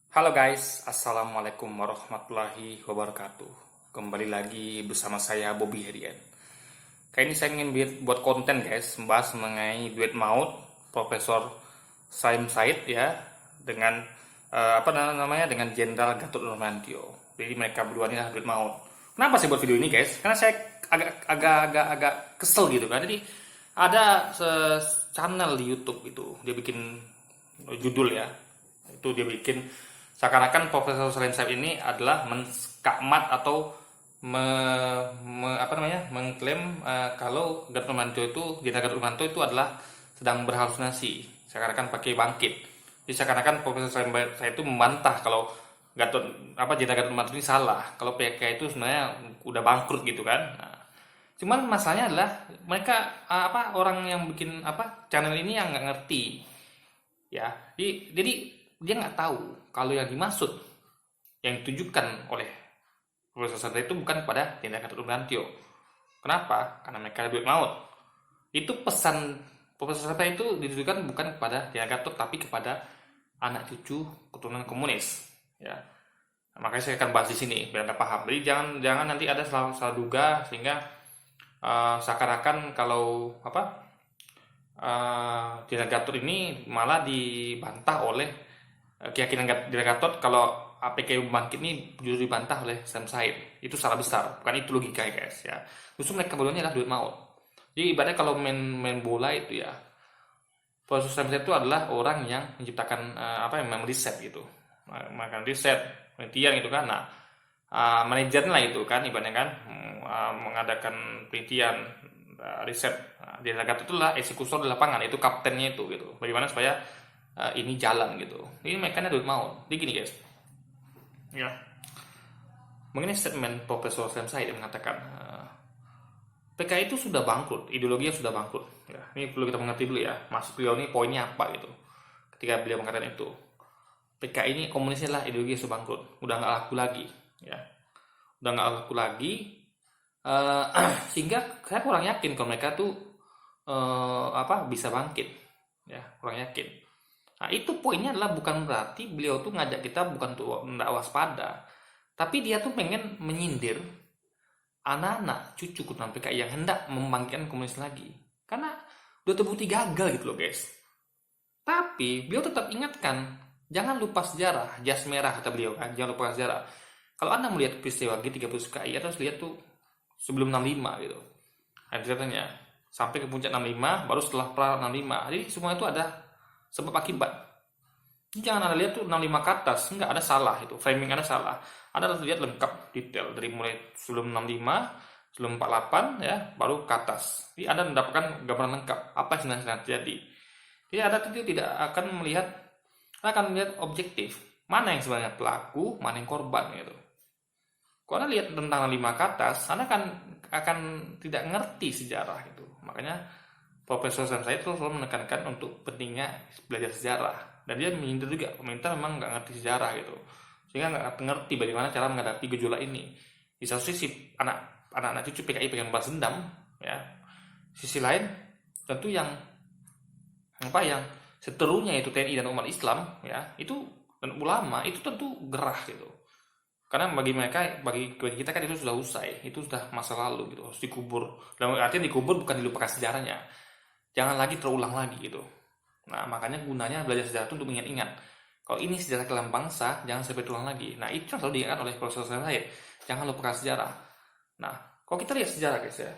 Halo guys, Assalamualaikum warahmatullahi wabarakatuh. Kembali lagi bersama saya Bobby Herian. Kali ini saya ingin buat konten guys, membahas mengenai duet maut Profesor Salim Said ya dengan apa namanya dengan Jenderal Gatot Nurmantio. Jadi mereka berdua ini adalah duet maut. Kenapa sih buat video ini guys? Karena saya agak kesel gitu kan. Jadi ada channel di YouTube itu dia bikin judul ya, itu dia bikin seakan-akan Profesor Salim Said ini adalah menskakmat atau mengklaim kalau Gatot Nurmantio itu Jenderal Gatot Nurmantio itu adalah sedang berhalusinasi, seakan-akan pakai bangkit. Jadi seakan-akan Profesor Salim Said itu membantah kalau Jenderal Gatot Nurmantio ini salah, kalau PK itu sebenarnya udah bangkrut gitu kan. Nah, cuman masalahnya adalah mereka orang yang bikin channel ini yang nggak ngerti ya. Jadi dia nggak tahu kalau yang dimaksud, yang ditujukan oleh Profesor Sandra itu bukan kepada Jenderal Gatot Nurmantio. Kenapa? Karena mereka duit maut. Itu pesan Profesor Sandra itu ditujukan bukan kepada Jenderal Gatot, tapi kepada anak cucu keturunan komunis. Ya, makanya saya akan bahas di sini biar anda paham. Jadi jangan nanti ada salah duga sehingga seakan-akan kalau Jenderal Gatot ini malah dibantah oleh keyakinan Jenderal Gatot kalau APK bangkit ini justru dibantah oleh Sam Said. Itu salah besar, bukan itu logikanya guys ya. Justru mereka berdua adalah duit maut. Jadi ibaratnya kalau main bola itu ya, Profesor Sam Said itu adalah orang yang menciptakan yang riset gitu, makan riset, penelitian gitu kan. Nah, manajernya lah itu kan ibaratnya kan mengadakan penelitian, riset. Nah, Jenderal Gatot itu adalah eksekutor di lapangan, itu kaptennya itu gitu. Bagaimana supaya ini jalan gitu. Ini mereka duit maut. Jadi gini guys. Ya. Mengenai statement Profesor Salim Said yang mengatakan PKI itu sudah bangkrut, ideologinya sudah bangkrut. Ya, ini perlu kita mengerti dulu ya. Maksud beliau ini poinnya apa gitu. Ketika beliau mengatakan itu, PKI ini komunisnya lah ideologi sudah bangkrut, udah nggak laku lagi. Ya, udah nggak laku lagi. Sehingga saya kurang yakin kalau mereka tuh bisa bangkit. Ya, kurang yakin. Nah, itu poinnya adalah bukan berarti beliau tuh ngajak kita bukan tuh nggak waspada, tapi dia tuh pengen menyindir anak-anak cucu keturunan PKI yang hendak membangkitkan komunis lagi. Karena udah terbukti gagal gitu loh guys. Tapi beliau tetap ingatkan, jangan lupa sejarah, jas merah kata beliau kan, jangan lupa sejarah. Kalau Anda melihat peristiwa G30 PKI, Anda harus lihat tuh sebelum 65 gitu. Ada ceritanya, sampai ke puncak 65, baru setelah pra 65. Jadi semua itu ada sebab akibat. Jangan Anda lihat tuh 65 ke atas, enggak ada salah itu, framing Anda salah. Anda harus lihat lengkap detail dari mulai sebelum 65, sebelum 48 ya, baru ke atas. Jadi Anda mendapatkan gambaran lengkap apa yang sebenarnya terjadi. Jadi Anda tidak akan melihat, Anda akan melihat objektif, mana yang sebenarnya pelaku, mana yang korban gitu. Kalau Anda lihat tentang 65 ke atas, Anda akan tidak ngerti sejarah gitu. Makanya Profesor Sam Said selalu menekankan untuk pentingnya belajar sejarah. Dan dia menyindir juga, pemerintah memang nggak ngerti sejarah gitu. Sehingga nggak ngerti bagaimana cara menghadapi gejolak ini. Di satu sisi, anak-anak cucu PKI pengen balas dendam, ya. Sisi lain, tentu yang seterunya itu TNI dan umat Islam, ya, itu dan ulama itu tentu gerah gitu. Karena bagi mereka, bagi kita kan itu sudah usai, itu sudah masa lalu gitu, harus dikubur. Dalam artinya dikubur bukan dilupakan sejarahnya, jangan lagi terulang lagi gitu. Nah, makanya gunanya belajar sejarah itu untuk mengingat-ingat. Kalau ini sejarah kelam bangsa, jangan sampai terulang lagi. Nah, itu yang selalu diingat oleh Profesor Said. Jangan lupakan sejarah. Nah, kalau kita lihat sejarah guys ya,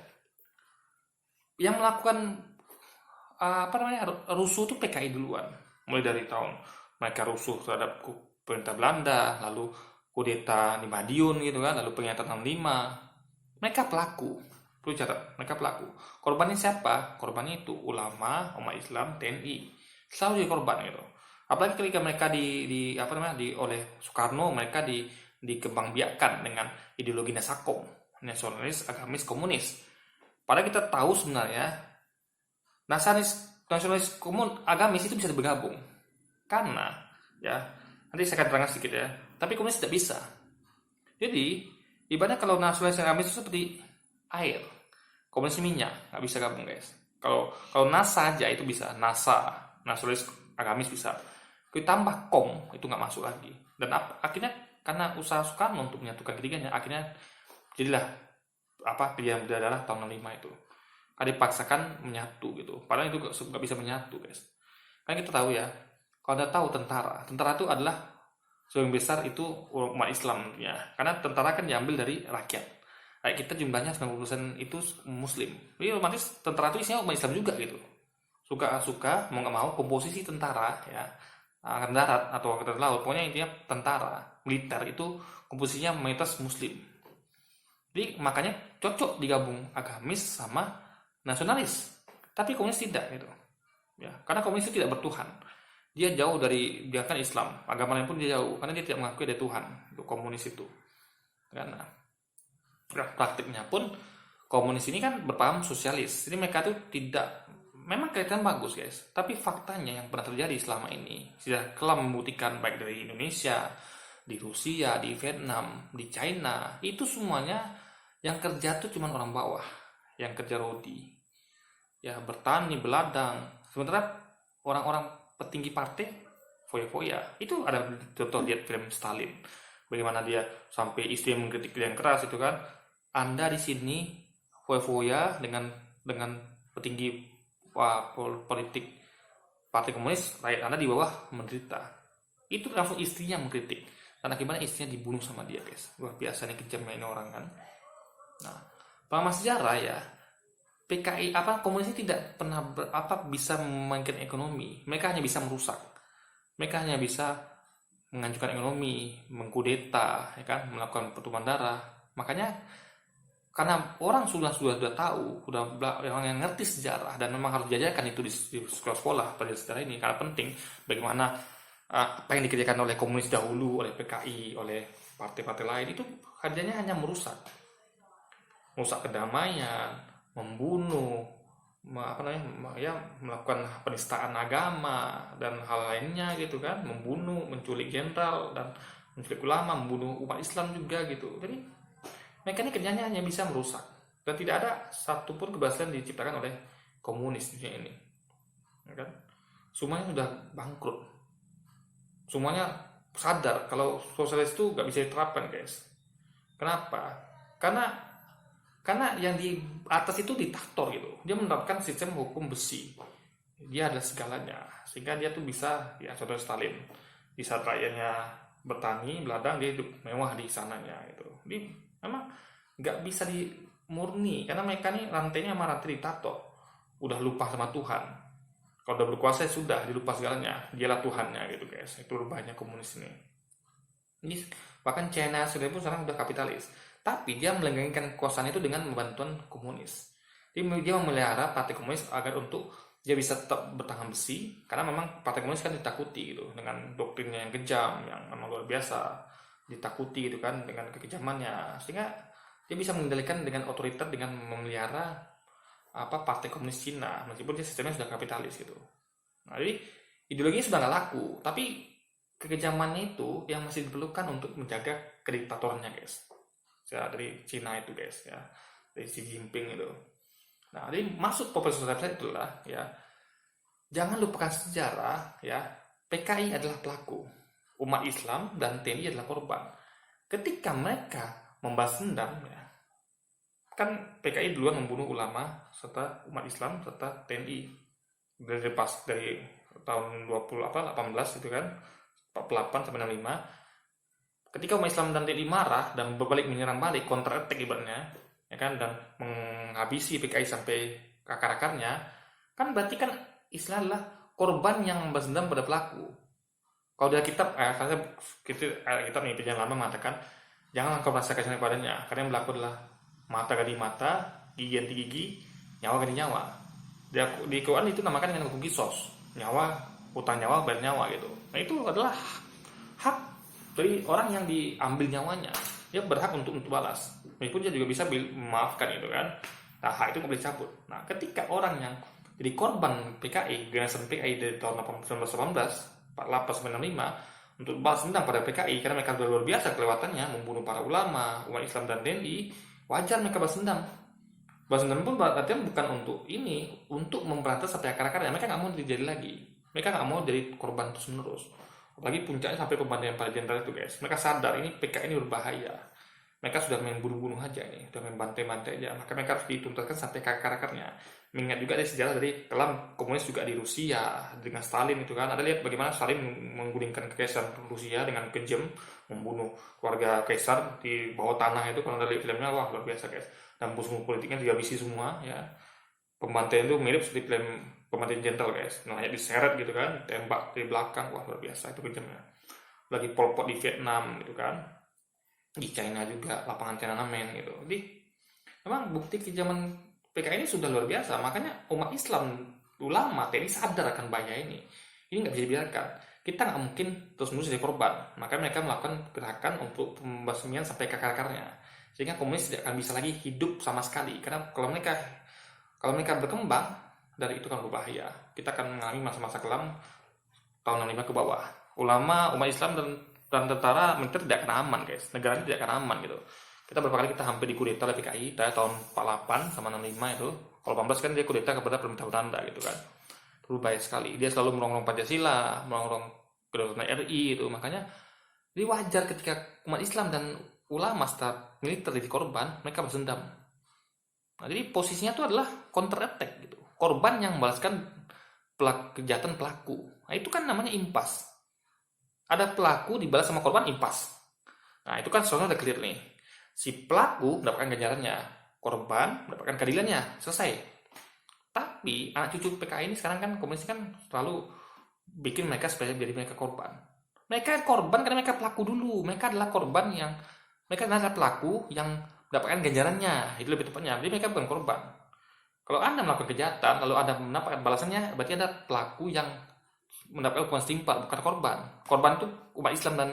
yang melakukan rusuh itu PKI duluan. Mulai dari tahun mereka rusuh terhadap pemerintah Belanda, lalu kudeta di Madiun gitu kan, lalu pernyataan 65. Mereka pelaku. Perlu catat, mereka pelaku. Korbannya siapa? Korbannya itu ulama, umat Islam, TNI. Selalu jadi korban gitu. Apalagi ketika mereka oleh Soekarno, mereka dikembangbiakkan dengan ideologi Nasakom, nasionalis, agamis, komunis. Padahal kita tahu sebenarnya nasionalis, agamis itu bisa bergabung. Karena ya, nanti saya akan terangkan sedikit ya. Tapi komunis tidak bisa. Jadi, ibaratnya kalau nasionalis agamis itu seperti air, komunis minyak, nggak bisa gabung guys. Kalau NASA aja itu bisa, NASA, nasionalis agamis bisa. kita tambah kom itu nggak masuk lagi. Dan akhirnya karena usaha Soekarno untuk menyatukan ketiganya, akhirnya jadilah pilihan berdarah tahun 65 itu. Kan dipaksakan menyatu gitu. Padahal itu nggak bisa menyatu, guys. Kan kita tahu ya, kalau Anda tahu tentara itu adalah sebagian besar itu umat Islam ya. Karena tentara kan diambil dari rakyat. Kayak kita jumlahnya 90% itu muslim. Jadi otomatis tentara itu isinya umat Islam juga gitu. Suka-suka, mau nggak mau, komposisi tentara ya, angkatan darat atau angkatan laut, pokoknya intinya tentara, militer itu komposisinya mayoritas muslim. Jadi makanya cocok digabung agamis sama nasionalis. Tapi komunis tidak gitu. Ya, karena komunis itu tidak bertuhan. Dia jauh dari, dia kan Islam, agama lain pun dia jauh karena dia tidak mengakui ada Tuhan. Untuk komunis itu. Karena praktiknya pun komunis ini kan berpaham sosialis. Jadi mereka itu tidak, memang kelihatan bagus guys, tapi faktanya yang pernah terjadi selama ini sudah kelam membuktikan, baik dari Indonesia, di Rusia, di Vietnam, di China, itu semuanya yang kerja tuh cuma orang bawah, yang kerja rodi, ya bertani, beladang. Sementara orang-orang petinggi partai foya-foya. Itu ada contoh lihat film Stalin, bagaimana dia sampai istri mengkritik yang keras itu kan. Anda di sini foya-foya dengan petinggi politik partai komunis, rakyat Anda di bawah menderita. Itu langsung istrinya mengkritik, dan akibatnya istrinya dibunuh sama dia guys. Luar biasa nih kejamnya ini orang kan. Nah, pengalaman sejarah ya, PKI komunis ini tidak pernah bisa memainkan ekonomi. Mereka hanya bisa merusak. Mereka hanya bisa menghancurkan ekonomi, mengkudeta, ya kan, melakukan pertumpahan darah. Makanya karena orang sudah tahu, orang yang ngerti sejarah, dan memang harus diajarkan itu di sekolah pelajaran sejarah ini karena penting bagaimana apa yang dikerjakan oleh komunis dahulu, oleh PKI, oleh partai-partai lain itu kerjanya hanya merusak kedamaian, membunuh, melakukan penistaan agama dan hal lainnya gitu kan, membunuh, menculik jenderal dan menculik ulama, membunuh umat Islam juga gitu. Jadi mereka ini kerjanya hanya bisa merusak, dan tidak ada satupun keberhasilan diciptakan oleh komunis di dunia ini, ya kan? Semuanya sudah bangkrut, semuanya sadar kalau sosialis itu nggak bisa diterapkan guys. Kenapa? Karena yang di atas itu diktator gitu, dia menerapkan sistem hukum besi, dia adalah segalanya, sehingga dia tuh bisa, ya contoh Stalin, di saat rakyatnya bertani, beladang, dia hidup mewah di sananya gitu. Jadi memang nggak bisa dimurni, karena mereka nih rantainya sama rantai diktator, udah lupa sama Tuhan. Kalau udah berkuasa sudah dilupa segalanya, dialah Tuhannya gitu guys. Itu banyak komunis ini bahkan China sendiri pun sekarang udah kapitalis, tapi dia melenggangkan kekuasaan itu dengan bantuan komunis. Jadi dia memelihara partai komunis agar untuk dia bisa tetap bertahan besi, karena memang partai komunis kan ditakuti gitu dengan doktrinnya yang kejam, yang memang luar biasa, ditakuti gitu kan dengan kekejamannya, sehingga dia bisa mengendalikan dengan otoriter dengan memelihara partai komunis Cina, meskipun dia sistemnya sudah kapitalis gitu. Nah, jadi ideologinya sudah nggak laku, tapi kekejamannya itu yang masih diperlukan untuk menjaga kediktatornya guys, ya, dari Cina itu guys, ya, dari Xi Jinping itu. Nah, jadi maksud Profesor saya itulah ya, jangan lupakan sejarah ya, PKI adalah pelaku, umat Islam dan TNI adalah korban. Ketika mereka membalas dendam ya, kan PKI duluan membunuh ulama serta umat Islam serta TNI dari tahun 18 itu kan, 48 sampai 65. Ketika umat Islam dan TNI marah dan berbalik menyerang balik, counter attack ibaratnya, ya kan, dan menghabisi PKI sampai ke akar-akarnya, kan berarti kan Islam adalah korban yang membalas dendam pada pelaku. Kalau dari kitab, kitab nih Perjanjian Lama mengatakan, jangan engkau merasa kasih padanya, karena yang berlaku adalah mata ganti mata, gigi ganti gigi, nyawa ganti nyawa. Di Quran itu namakan dengan hukum kisos, nyawa, utang nyawa, bayar nyawa gitu. Nah itu adalah hak dari orang yang diambil nyawanya, dia berhak untuk balas, meskipun dia juga bisa memaafkan gitu kan. Nah hak itu nggak boleh cabut. Nah ketika orang yang jadi korban PKI, generasi PKI dari tahun 1918, 48 sampai 65, untuk balas dendam pada PKI karena mereka luar biasa kelewatannya membunuh para ulama, umat Islam dan TNI, wajar mereka balas dendam. Balas dendam pun artinya bukan untuk ini, untuk memberantas sampai akar-akarnya, mereka nggak mau terjadi lagi. Mereka nggak mau jadi korban terus menerus. Apalagi puncaknya sampai pembantaian para jenderal itu guys. Mereka sadar ini PKI ini berbahaya. Mereka sudah main bunuh-bunuh aja nih, sudah main bantai-bantai aja. Maka mereka harus dituntaskan sampai ke akar-akarnya. Mengingat juga ada sejarah dari kelam komunis juga di Rusia dengan Stalin itu kan. Ada lihat bagaimana Stalin menggulingkan kekaisaran Rusia dengan kejam, membunuh keluarga kaisar di bawah tanah itu. Kalau dari filmnya wah luar biasa guys. Dan musuh politiknya dihabisi semua ya. Pembantaian itu mirip seperti film Pembantaian Jenderal guys. Nah, hanya diseret gitu kan, tembak dari belakang, wah luar biasa itu kejamnya. Lagi Pol Pot di Vietnam gitu kan, di China juga lapangan Tiananmen gitu. Jadi memang bukti kejaman PKI ini sudah luar biasa. Makanya umat Islam, ulama, TNI sadar akan bahaya ini. Ini nggak bisa dibiarkan. Kita nggak mungkin terus-menerus jadi korban. Maka mereka melakukan gerakan untuk pembasmian sampai ke akar-akarnya. Sehingga komunis tidak akan bisa lagi hidup sama sekali. Karena kalau mereka berkembang, dari itu kan berbahaya. Kita akan mengalami masa-masa kelam tahun 65 ke bawah. Ulama, umat Islam dan tentara militer tidak akan aman guys. Negara ini tidak akan aman gitu. Kita beberapa kali kita hampir dikudeta oleh PKI dari tahun 48 sama 65 itu. Kalau 18 kan dia kudeta kepada pemerintah Belanda gitu kan. Itu berbahaya sekali. Dia selalu merongrong Pancasila, merongrong kedaulatan RI itu. Makanya jadi wajar ketika umat Islam dan ulama setelah militer jadi korban, mereka balas dendam. Nah, jadi posisinya itu adalah counter attack gitu. Korban yang membalaskan kejahatan pelaku. Nah, itu kan namanya impas. Ada pelaku dibalas sama korban, impas. Nah, itu kan soalnya udah clear nih. Si pelaku mendapatkan ganjarannya, korban mendapatkan keadilannya, selesai. Tapi anak cucu PKI ini sekarang kan komunis kan selalu bikin mereka supaya jadi mereka korban. Mereka korban karena mereka pelaku dulu. Mereka adalah pelaku yang mendapatkan ganjarannya. Itu lebih tepatnya. Jadi mereka bukan korban. Kalau Anda melakukan kejahatan, lalu Anda mendapatkan balasannya, berarti Anda pelaku yang mendapatkan hukuman setimpal, bukan korban. Korban itu umat Islam dan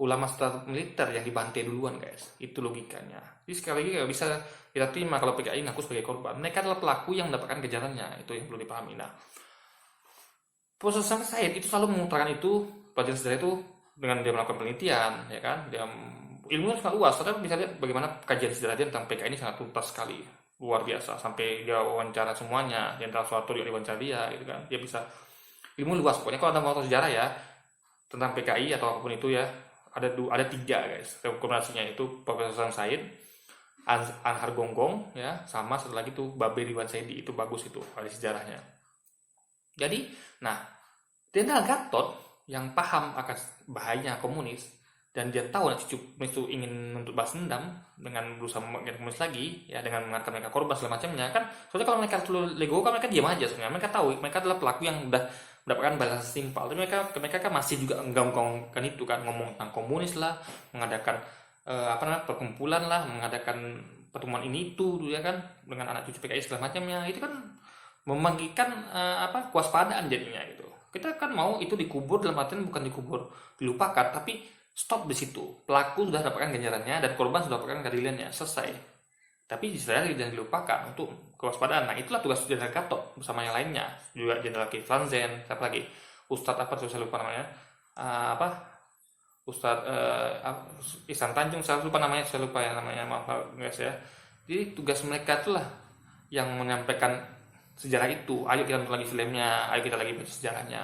ulama setelah militer yang dibantai duluan guys. Itu logikanya. Jadi sekali lagi nggak bisa kita terima kalau PKI ngaku sebagai korban. Mereka adalah pelaku yang mendapatkan ganjarannya. Itu yang perlu dipahami. Nah, Profesor Said itu selalu mengutarakan itu, pelajaran sejarah itu dengan dia melakukan penelitian, ya kan? Dia ilmunya sangat luas. Saudara bisa lihat bagaimana kajian sejarah dia tentang PKI ini sangat tuntas sekali, luar biasa. Sampai dia wawancara semuanya, Jenderal Soeharto juga diwawancara dia, gitu kan? Dia bisa ilmu luas. Pokoknya kalau Anda mau tahu sejarah ya tentang PKI atau apapun itu ya, ada tiga guys rekomendasinya, itu Profesor Said, Anhar Gonggong ya, sama satu lagi tuh Babe Ridwan Saidi. Itu bagus, itu ada sejarahnya. Jadi, nah, Jenderal Gatot yang paham akan bahayanya komunis dan dia tahu anak cucu komunis itu ingin untuk balas dendam dengan berusaha membuat komunis lagi ya, dengan mengatakan mereka korban segala macamnya kan. Soalnya kalau mereka terlalu legowo kan mereka diam aja sebenarnya. Mereka tahu mereka adalah pelaku yang udah mendapatkan balasan setimpal. Tapi mereka kan masih juga enggak itu kan, ngomong tentang komunis lah, mengadakan perkumpulan lah, mengadakan pertemuan ini itu ya kan dengan anak cucu PKI segala macamnya. Itu kan membangkitkan kewaspadaan jadinya gitu. Kita kan mau itu dikubur, dalam artian bukan dikubur dilupakan, tapi stop di situ. Pelaku sudah dapatkan ganjarannya dan korban sudah dapatkan keadilannya, selesai. Tapi sebenarnya tidak dilupakan untuk kewaspadaan. Nah, itulah tugas Jenderal Gatot bersama yang lainnya, juga Jenderal Kiflan Zen, siapa lagi? Ustadz apa tuh saya lupa namanya. Ustadz Ihsan Tanjung, saya lupa ya namanya, maaf guys ya. Jadi tugas mereka itulah yang menyampaikan sejarah itu. Ayo kita nonton lagi filmnya, ayo kita lagi baca sejarahnya.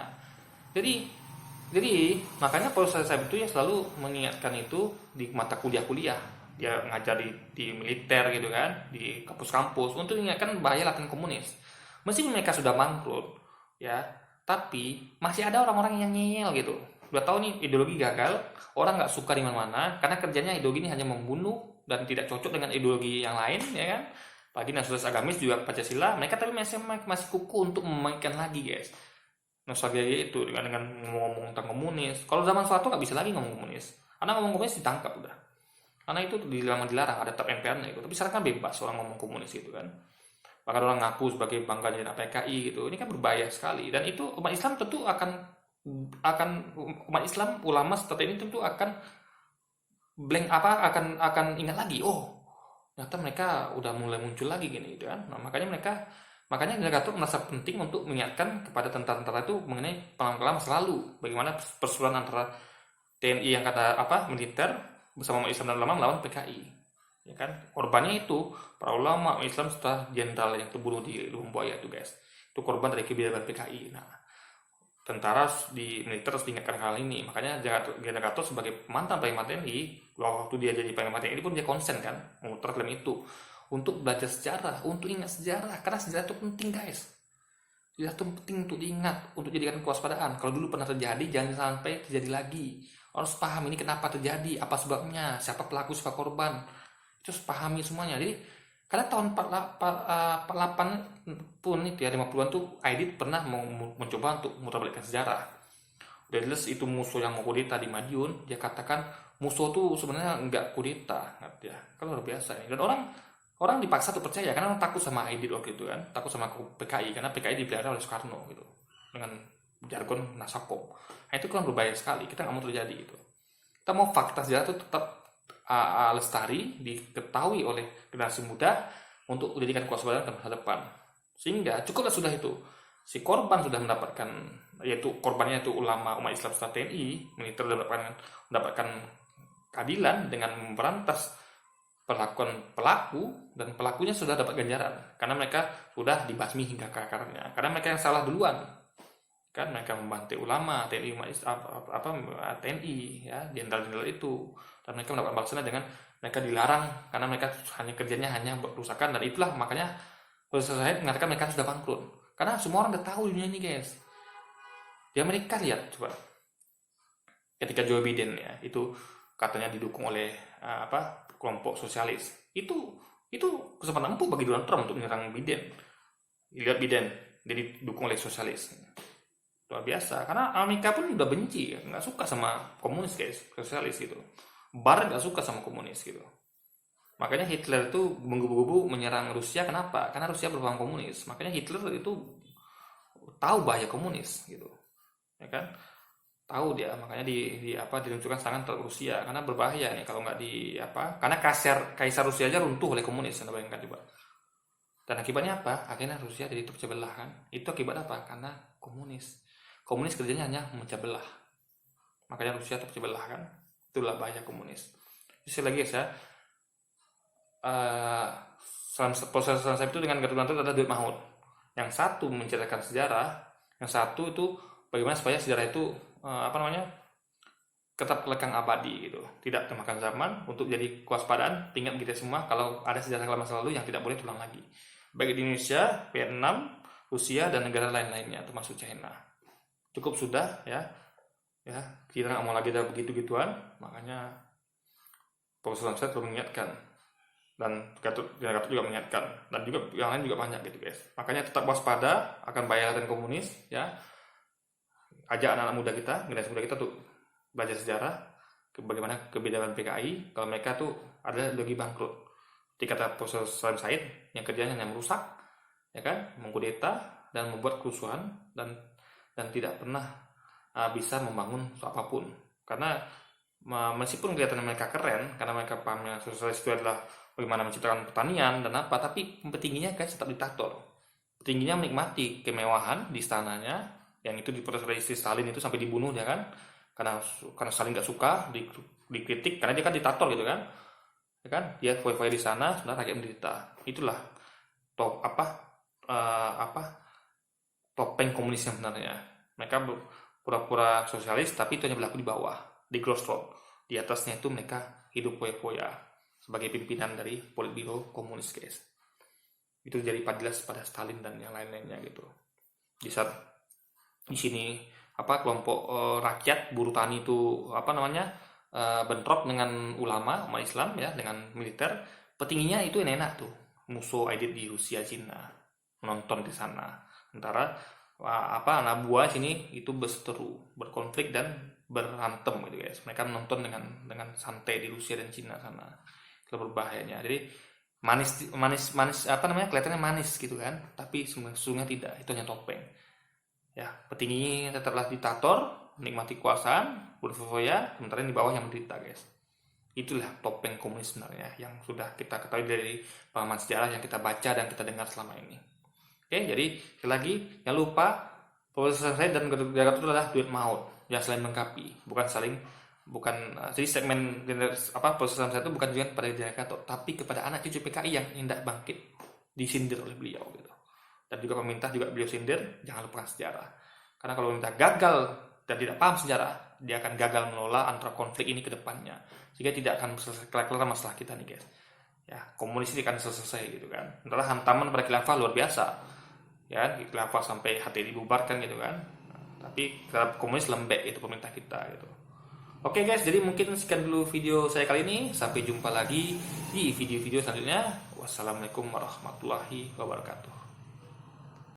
Jadi makanya Profesor Said itu ya selalu mengingatkan itu di mata kuliah-kuliah. Dia ngajar di militer gitu kan, di kampus-kampus untuk mengingatkan bahaya latihan komunis. Meskipun mereka sudah bangkrut ya, tapi masih ada orang-orang yang ngeyel gitu. Udah tahu nih ideologi gagal, orang nggak suka di mana-mana karena kerjanya ideologi ini hanya membunuh dan tidak cocok dengan ideologi yang lain ya kan. Apalagi nasionalis agamis juga Pancasila, mereka tapi masih kuku untuk memainkan lagi guys. Nostalgia itu dengan ngomong tentang komunis. Kalau zaman Soeharto nggak bisa lagi ngomong komunis, karena ngomong komunis ditangkap udah. Karena itu dilarang, ada tap MPR-nya itu. Tapi sekarang kan bebas orang ngomong komunis gitu kan. Bahkan orang ngaku sebagai bangga jadi PKI gitu. Ini kan berbahaya sekali. Dan itu umat Islam tentu akan umat Islam ulama setelah ini tentu akan akan ingat lagi. Oh, ternyata mereka udah mulai muncul lagi gini gitu kan. Nah, makanya Gatot merasa penting untuk mengingatkan kepada tentara-tentara itu mengenai pengalaman masa lalu, bagaimana perseteruan antara TNI yang militer bersama umat Islam dan ulama melawan PKI. Ya kan? Korbannya itu para ulama Islam setelah jenderal yang terbunuh di Lubang Buaya itu guys. Itu korban dari kebijakan PKI. Nah, tentara di militer harus diingatkan hal ini. Makanya Jenderal Gatot sebagai mantan Panglima TNI, waktu dia jadi Panglima TNI pun dia konsen kan memutar film itu untuk belajar sejarah, untuk ingat sejarah, karena sejarah itu penting guys. Sejarah itu penting untuk diingat, untuk jadikan kewaspadaan. Kalau dulu pernah terjadi, jangan sampai terjadi lagi. Harus paham ini kenapa terjadi, apa sebabnya, siapa pelaku, siapa korban. Itu harus pahami semuanya. Jadi karena tahun 48 pun itu ya 50-an tuh Aidit pernah mencoba untuk memutarbalikkan sejarah. Udah jelas itu musuh yang mau kudeta di Madiun, dia katakan musuh tuh sebenarnya enggak kudeta, ya kan luar biasa ya. Dan orang dipaksa tuh percaya karena orang takut sama Aidit waktu itu kan, takut sama PKI karena PKI dipelihara oleh Soekarno gitu dengan jargon Nasakop. Nah itu kan berbahaya sekali, kita nggak mau terjadi gitu. Kita mau fakta sejarah itu tetap lestari, diketahui oleh generasi muda untuk dijadikan kewaspadaan ke masa depan. Sehingga cukuplah sudah itu. Si korban sudah mendapatkan, yaitu korbannya itu ulama umat Islam serta TNI, militer sudah mendapatkan keadilan dengan memberantas perlakuan pelaku, dan pelakunya sudah dapat ganjaran karena mereka sudah dibasmi hingga ke akarnya. Karena mereka yang salah duluan. Kan mereka membantai ulama, TNI, TNI ya, jenderal-jenderal itu, dan mereka mendapat balasannya dengan mereka dilarang karena mereka kerjanya hanya berusakan, dan itulah makanya Profesor Said mengatakan mereka sudah bangkrut karena semua orang udah tahu dunia ini guys. Di Amerika lihat coba ketika Joe Biden ya itu katanya didukung oleh kelompok sosialis, itu kesempatan empuk bagi Donald Trump untuk menyerang Biden. Lihat Biden jadi didukung oleh sosialis, luar biasa. Karena Amerika pun udah benci, nggak suka sama komunis guys, sosialis gitu. Barat nggak suka sama komunis gitu. Makanya Hitler itu menggebu-gebu menyerang Rusia. Kenapa? Karena Rusia berpaham komunis. Makanya Hitler itu tahu bahaya komunis gitu, ya kan? Tahu dia, makanya diluncurkan serangan terhadap Rusia karena berbahaya nih kalau nggak karena kaisar Rusia aja runtuh oleh komunis. Anda bayangkan coba. Dan akibatnya apa? Akhirnya Rusia jadi terpecah belah kan. Itu akibat apa? Karena komunis. Komunis kerjanya hanya memecah belah. Makanya Rusia terpecah belah kan. Itulah bahaya komunis. Jadi lagi ya, proses saya itu dengan Gatot Nurmantio adalah duit maut. Yang satu menceritakan sejarah, yang satu itu bagaimana supaya sejarah itu tetap lekang abadi gitu, tidak termakan zaman, untuk jadi kewaspadaan tingkat kita semua kalau ada sejarah masa lalu yang tidak boleh terulang lagi, baik di Indonesia, Vietnam, Rusia, dan negara lain-lainnya termasuk China. Cukup sudah ya kita nggak mau lagi ada begitu-gituan. Makanya Profesor Samsat perlu mengingatkan, dan Gatot juga mengingatkan, dan juga yang lain juga banyak gitu guys. Makanya tetap waspada akan bahaya dan komunis ya. Ajak anak-anak muda kita, generasi muda kita tuh belajar sejarah bagaimana keberadaan PKI kalau mereka tuh adalah lagi bangkrut. Di kata Profesor Salim Said, yang kerjanya hanya merusak, ya kan, mengkudeta dan membuat kerusuhan, dan tidak pernah bisa membangun apapun. Karena meskipun kelihatan mereka keren, karena mereka pahamnya sosialis itu adalah bagaimana menciptakan pertanian dan tapi petingginya kan tetap diktator. Petingginya menikmati kemewahan di istananya, yang itu diprotes oleh istri Stalin itu sampai dibunuh dia kan, karena Stalin nggak suka dikritik karena dia kan diktator gitu kan, ya kan, dia foya-foya di sana, sebenarnya rakyat menderita. Itulah topeng komunis yang sebenarnya. Mereka pura-pura sosialis tapi itu hanya berlaku di bawah, di grassroots. Di atasnya itu mereka hidup foya-foya sebagai pimpinan dari Politbiro komunis guys. Itu jadi padilas pada Stalin dan yang lain-lainnya gitu. Di saat di sini kelompok rakyat buruh tani itu bentrok dengan ulama umat Islam ya, dengan militer, petingginya itu enak tuh musuh Aidit di Rusia, Cina menonton di sana. Sementara anak buah sini itu berseteru, berkonflik dan berantem gitu guys. Mereka menonton dengan santai di Rusia dan Cina sana. Itu berbahayanya. Jadi manis kelihatannya manis gitu kan, tapi sesungguhnya tidak, itu hanya topeng. Ya, petingginya tetaplah diktator, menikmati kekuasaan, berfoya, sementara di bawah yang menderita guys. Itulah topeng komunis sebenarnya yang sudah kita ketahui dari pemahaman sejarah yang kita baca dan kita dengar selama ini. Oke, jadi sekali lagi jangan lupa Profesor saya dan Gatot itu adalah duit maut yang saling melengkapi, jadi segmen Profesor saya itu bukan juga kepada Gatot, tapi kepada anak cucu PKI yang hendak bangkit, disindir oleh beliau gitu. Dan juga pemerintah juga beliau sindir, jangan lupa sejarah. Karena kalau pemerintah gagal dan tidak paham sejarah, dia akan gagal mengelola antara konflik ini ke depannya. Sehingga tidak akan kelar-kelar masalah kita nih guys. Ya, komunis ini akan selesai gitu kan. Sementara hantaman pada khilafah luar biasa. Ya, khilafah sampai HTI dibubarkan gitu kan. Tapi terhadap komunis lembek itu pemerintah kita gitu. Oke guys, jadi mungkin sekian dulu video saya kali ini. Sampai jumpa lagi di video-video selanjutnya. Wassalamualaikum warahmatullahi wabarakatuh.